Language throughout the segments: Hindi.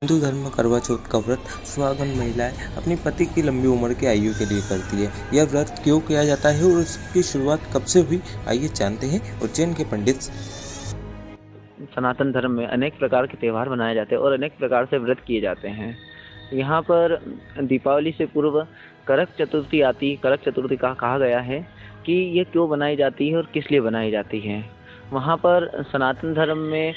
हिंदू धर्म में करवा चौथ का व्रत सुहागन महिलाएं अपनी पति की लंबी उम्र की आयु के लिए करती है। यह व्रत क्यों किया जाता है और इसकी शुरुआत कब से हुई, आइए जानते हैं। उज्जैन के पंडित सनातन धर्म में अनेक प्रकार के त्यौहार मनाए जाते हैं और अनेक प्रकार से व्रत किए जाते हैं। यहाँ पर दीपावली से पूर्व करक चतुर्थी आती। करक चतुर्थी का कहा गया है कि ये क्यों बनाई जाती है और किस लिए बनाई जाती है। वहाँ पर सनातन धर्म में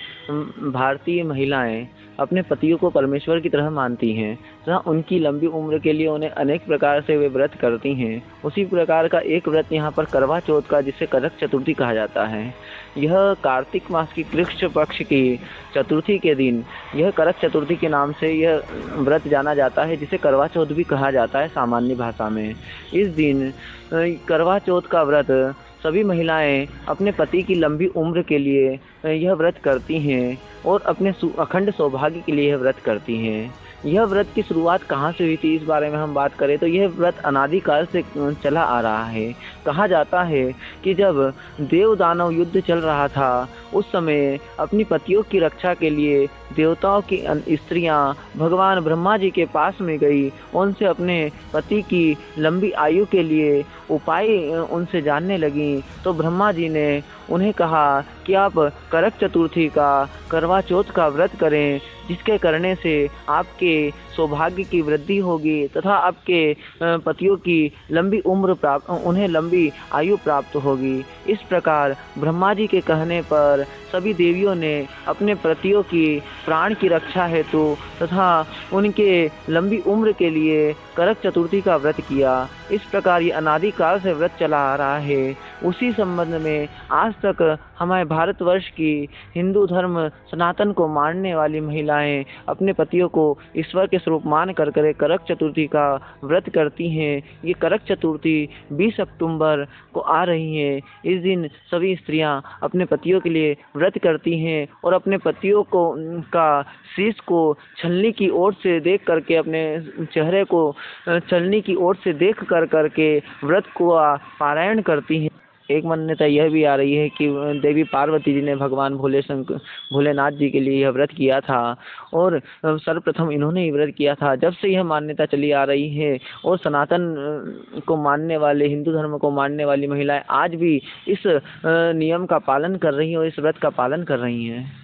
भारतीय महिलाएं अपने पतियों को परमेश्वर की तरह मानती हैं तथा उनकी लंबी उम्र के लिए उन्हें अनेक प्रकार से वे व्रत करती हैं। उसी प्रकार का एक व्रत यहाँ पर करवा चौथ का, जिसे करक चतुर्थी कहा जाता है। यह कार्तिक मास की कृष्ण पक्ष की चतुर्थी के दिन यह करक चतुर्थी के नाम से यह व्रत जाना जाता है, जिसे करवा चौथ भी कहा जाता है सामान्य भाषा में। इस दिन करवा चौथ का व्रत सभी महिलाएं अपने पति की लंबी उम्र के लिए यह व्रत करती हैं और अपने अखंड सौभाग्य के लिए यह व्रत करती हैं। यह व्रत की शुरुआत कहाँ से हुई थी, इस बारे में हम बात करें तो यह व्रत अनादिकाल से चला आ रहा है। कहा जाता है कि जब देव दानव युद्ध चल रहा था, उस समय अपनी पतियों की रक्षा के लिए देवताओं की स्त्रियां भगवान ब्रह्मा जी के पास में गई। उनसे अपने पति की लंबी आयु के लिए उपाय उनसे जानने लगी। तो ब्रह्मा जी ने उन्हें कहा कि आप करक चतुर्थी का, करवा चौथ का व्रत करें, जिसके करने से आपके सौभाग्य की वृद्धि होगी तथा आपके पतियों की उन्हें लंबी आयु प्राप्त होगी। इस प्रकार ब्रह्मा जी के कहने पर सभी देवियों ने अपने पतियों की प्राण की रक्षा हेतु तथा उनके लंबी उम्र के लिए करक चतुर्थी का व्रत किया। इस प्रकार ये अनादिकाल से व्रत चला आ रहा है। उसी संबंध में आज तक हमारे भारतवर्ष की हिंदू धर्म सनातन को मानने वाली महिलाएं अपने पतियों को ईश्वर के स्वरूप मान कर करक चतुर्थी का व्रत करती हैं। ये करक चतुर्थी 20 अक्टूबर को आ रही है। इस दिन सभी स्त्रियां अपने पतियों के लिए व्रत करती हैं और अपने पतियों को का शीश को छलनी की ओर से देख करके, अपने चेहरे को छलनी की ओर से देख करके व्रत को पारायण करती हैं। एक मान्यता यह भी आ रही है कि देवी पार्वती जी ने भगवान भोलेनाथ जी के लिए यह व्रत किया था और सर्वप्रथम इन्होंने ही व्रत किया था। जब से यह मान्यता चली आ रही है और सनातन को मानने वाले, हिंदू धर्म को मानने वाली महिलाएं आज भी इस नियम का पालन कर रही हैं और इस व्रत का पालन कर रही हैं।